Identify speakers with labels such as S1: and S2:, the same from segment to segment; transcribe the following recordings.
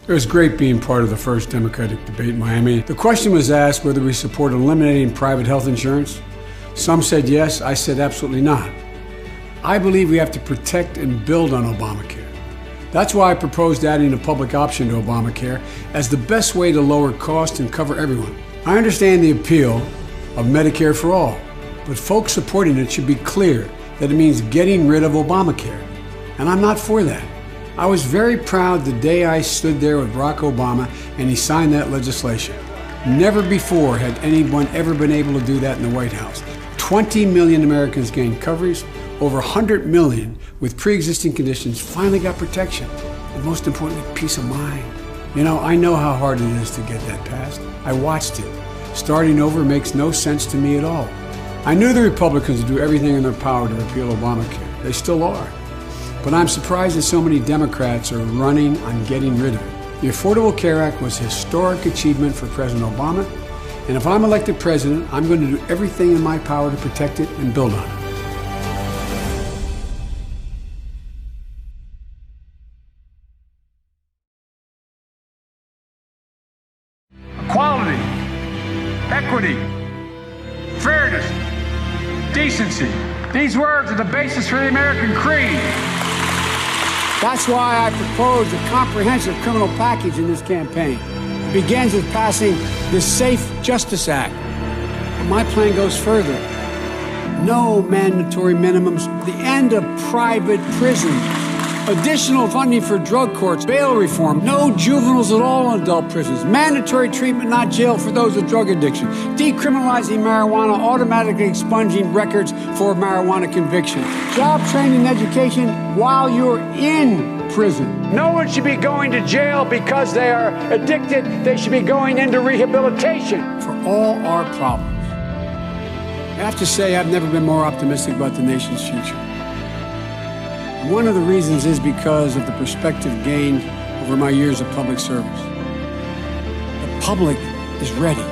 S1: It was great being part of the first Democratic debate in Miami. The question was asked whether we support eliminating private health insurance. Some said yes, I said absolutely not. I believe we have to protect and build on Obamacare. That's why I proposed adding a public option to Obamacare as the best way to lower costs and cover everyone. I understand the appeal of Medicare for all, but folks supporting it should be clear that it means getting rid of Obamacare. And I'm not for that. I was very proud the day I stood there with Barack Obama and he signed that legislation. Never before had anyone ever been able to do that in the White House. 20 million Americans gained coverage. Over 100 million with pre-existing conditions finally got protection. And most importantly, peace of mind. You know, I know how hard it is to get that passed. I watched it. Starting over makes no sense to me at all. I knew the Republicans would do everything in their power to repeal Obamacare. They still are. But I'm surprised that so many Democrats are running on getting rid of it. The Affordable Care Act was a historic achievement for President Obama. And if I'm elected president, I'm going to do everything in my power to protect it and build on it.
S2: Equality, equity, fairness, decency. These words are the basis for the American creed.
S1: That's why I proposed a comprehensive criminal package in this campaign. It begins with passing the Safe Justice Act. But my plan goes further. No mandatory minimums, the end of private prisons, additional funding for drug courts, bail reform, no juveniles at all in adult prisons, mandatory treatment, not jail for those with drug addiction, decriminalizing marijuana, automatically expunging records for marijuana conviction, job training and education while you're in prison.
S2: No one should be going to jail because they are addicted. They should be going into rehabilitation.
S1: For all our problems, I have to say I've never been more optimistic about the nation's future. One of the reasons is because of the perspective gained over my years of public service. The public is ready.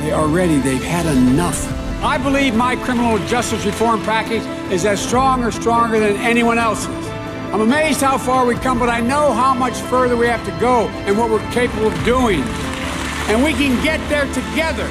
S1: They are ready. They've had enough. I believe my criminal justice reform package is as strong or stronger than anyone else's. I'm amazed how far we've come, but I know how much further we have to go and what we're capable of doing. And we can get there together.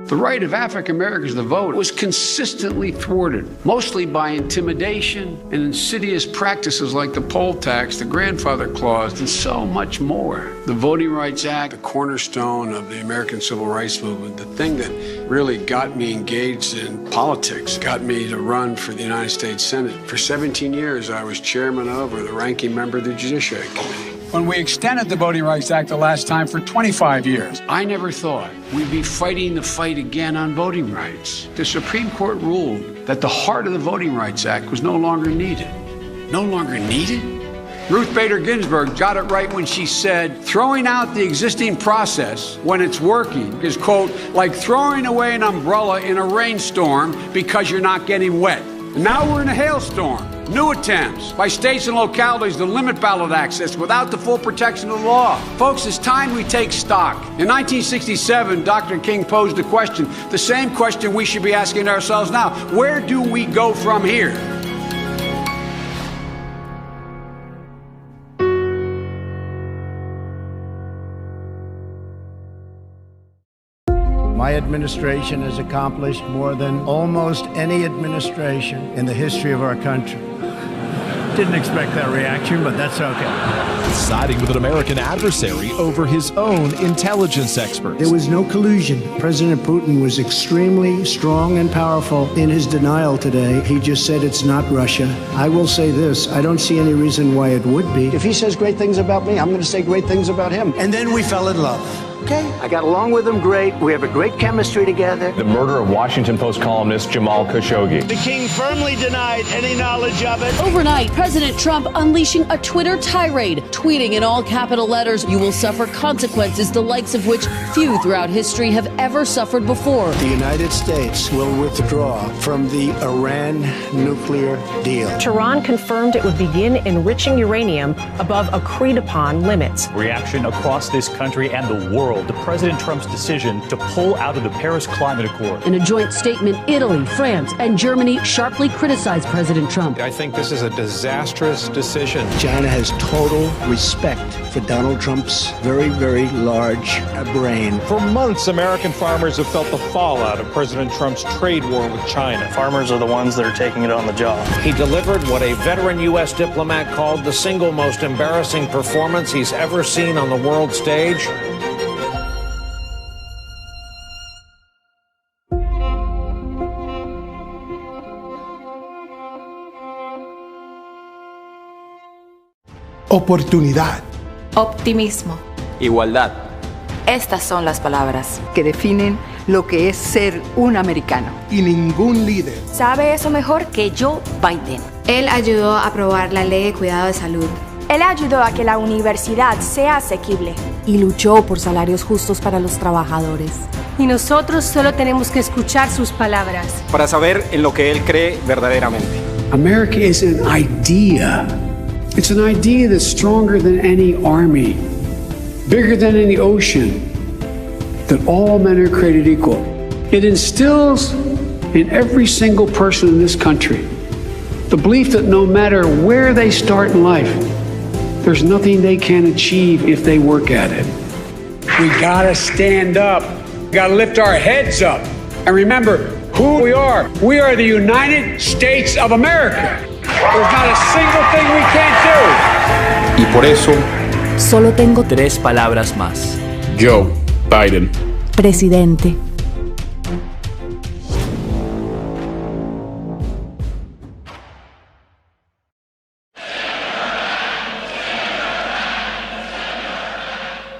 S3: The right of African Americans to vote was consistently thwarted, mostly by intimidation and insidious practices like the poll tax, the grandfather clause, and so much more. The Voting Rights Act, the cornerstone of the American Civil Rights Movement, the thing that really got me engaged in politics, got me to run for the United States Senate. For 17 years, I was chairman of or the ranking member of the Judiciary Committee.
S1: When we extended the Voting Rights Act the last time for 25 years.
S3: I never thought we'd be fighting the fight again on voting rights. The Supreme Court ruled that the heart of the Voting Rights Act was no longer needed. No longer needed? Ruth Bader Ginsburg got it right when she said, throwing out the existing process when it's working is, quote, like throwing away an umbrella in a rainstorm because you're not getting wet. And now we're in a hailstorm. New attempts by states and localities to limit ballot access without the full protection of the law. Folks, it's time we take stock. In 1967, Dr. King posed a question, the same question we should be asking ourselves now. Where do we go from here?
S4: My administration has accomplished more than almost any administration in the history of our country. Didn't expect that reaction, but that's okay.
S5: Siding with an American adversary over his own intelligence experts.
S4: There was no collusion. President Putin was extremely strong and powerful in his denial today. He just said it's not Russia. I will say this, I don't see any reason why it would be. If he says great things about me, I'm going to say great things about him. And then we fell in love. Okay, I got along with him great. We have a great chemistry together.
S6: The murder of Washington Post columnist Jamal Khashoggi.
S4: The king firmly denied any knowledge of it.
S7: Overnight, President Trump unleashing a Twitter tirade, tweeting in all capital letters, "You will suffer consequences the likes of which few throughout history have ever suffered before."
S4: The United States will withdraw from the Iran nuclear deal.
S8: Tehran confirmed it would begin enriching uranium above agreed-upon limits.
S9: Reaction across this country and the world to President Trump's decision to pull out of the Paris Climate Accord.
S7: In a joint statement, Italy, France, and Germany sharply criticized President Trump.
S10: I think this is a disastrous decision.
S4: China has total respect for Donald Trump's very, very large brain.
S10: For months, American farmers have felt the fallout of President Trump's trade war with China.
S11: Farmers are the ones that are taking it on the job.
S12: He delivered what a veteran U.S. diplomat called the single most embarrassing performance he's ever seen on the world stage.
S13: Oportunidad.
S14: Optimismo.
S15: Igualdad.
S14: Estas son las palabras
S16: que definen lo que es ser un americano.
S13: Y ningún líder
S14: sabe eso mejor que Joe Biden.
S17: Él ayudó a aprobar la ley de cuidado de salud.
S18: Él ayudó a que la universidad sea asequible.
S19: Y luchó por salarios justos para los trabajadores.
S20: Y nosotros solo tenemos que escuchar sus palabras
S15: para saber en lo que él cree verdaderamente.
S1: America is an idea. It's an idea that's stronger than any army, bigger than any ocean, that all men are created equal. It instills in every single person in this country the belief that no matter where they start in life, there's nothing they can't achieve if they work at it.
S2: We gotta stand up. We gotta lift our heads up. And remember who we are. We are the United States of America. There's not a single thing we can't do.
S15: Y por eso,
S19: solo tengo
S15: 3 palabras más. Joe Biden.
S19: Presidente.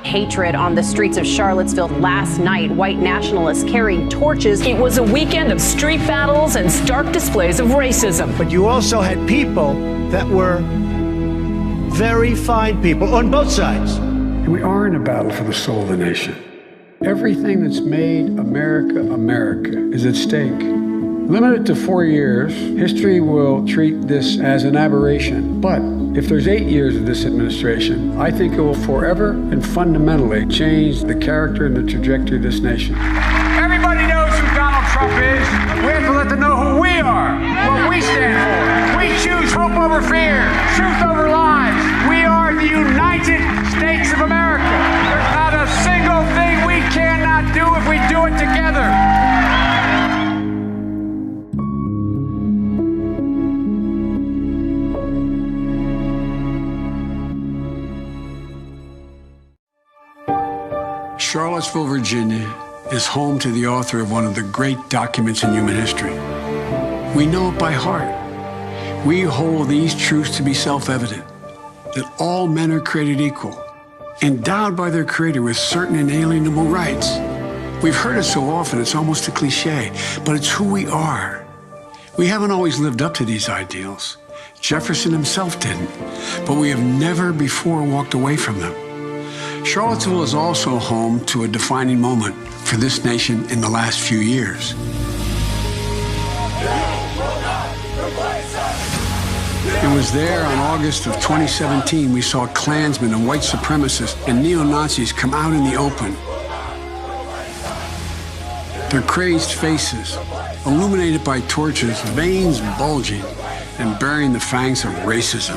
S8: Hatred on the streets of Charlottesville last night. White nationalists carrying torches.
S21: It was a weekend of street battles and stark displays of racism.
S4: But you also had people that were very fine people on both sides.
S1: And we are in a battle for the soul of the nation. Everything that's made America America is at stake. Limited to 4 years, history will treat this as an aberration. But if there's 8 years of this administration, I think it will forever and fundamentally change the character and the trajectory of this nation.
S2: Everybody knows who Donald Trump is. We have to let them know who we are, what we stand for. We choose hope over fear, truth over lies. We are the United States of America. There's not a single thing we cannot do if we do it together.
S1: Charlottesville, Virginia is home to the author of one of the great documents in human history. We know it by heart. We hold these truths to be self-evident, that all men are created equal, endowed by their Creator with certain inalienable rights. We've heard it so often, it's almost a cliche, but it's who we are. We haven't always lived up to these ideals. Jefferson himself didn't, but we have never before walked away from them. Charlottesville is also home to a defining moment for this nation in the last few years. It was there on August of 2017 we saw Klansmen and white supremacists and neo-Nazis come out in the open. Their crazed faces, illuminated by torches, veins bulging and bearing the fangs of racism,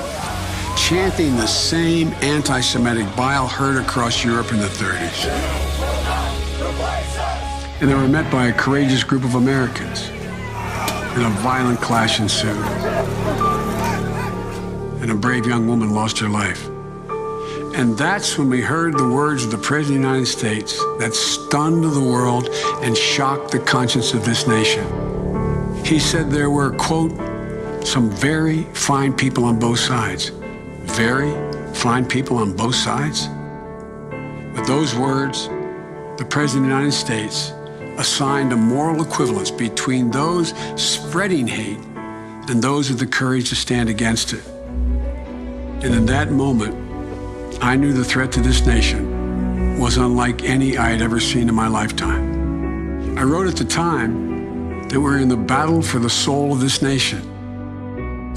S1: chanting the same anti-Semitic bile heard across Europe in the 30s. And they were met by a courageous group of Americans. And a violent clash ensued. And a brave young woman lost her life. And that's when we heard the words of the President of the United States that stunned the world and shocked the conscience of this nation. He said there were, quote, some very fine people on both sides. Very fine people on both sides. With those words, the President of the United States assigned a moral equivalence between those spreading hate and those with the courage to stand against it. And in that moment, I knew the threat to this nation was unlike any I had ever seen in my lifetime. I wrote at the time that we're in the battle for the soul of this nation.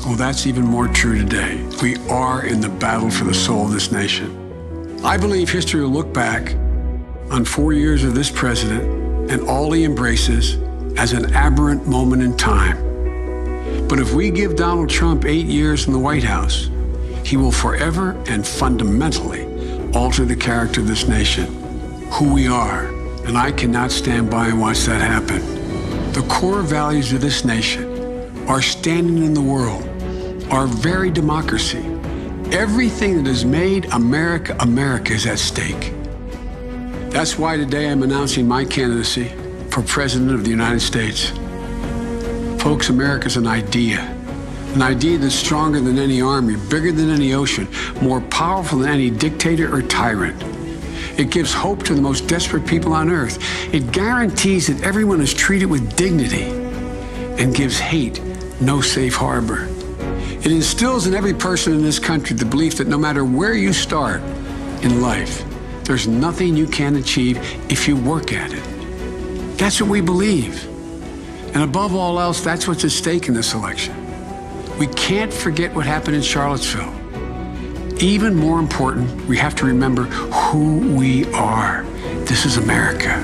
S1: Well, that's even more true today. We are in the battle for the soul of this nation. I believe history will look back on 4 years of this president and all he embraces as an aberrant moment in time. But if we give Donald Trump 8 years in the White House, he will forever and fundamentally alter the character of this nation, who we are, and I cannot stand by and watch that happen. The core values of this nation, our standing in the world, our very democracy, everything that has made America America is at stake. That's why today I'm announcing my candidacy for President of the United States. Folks, America's an idea that's stronger than any army, bigger than any ocean, more powerful than any dictator or tyrant. It gives hope to the most desperate people on earth. It guarantees that everyone is treated with dignity and gives hate no safe harbor. It instills in every person in this country the belief that no matter where you start in life, there's nothing you can't achieve if you work at it. That's what we believe. And above all else, that's what's at stake in this election. We can't forget what happened in Charlottesville. Even more important, we have to remember who we are. This is America.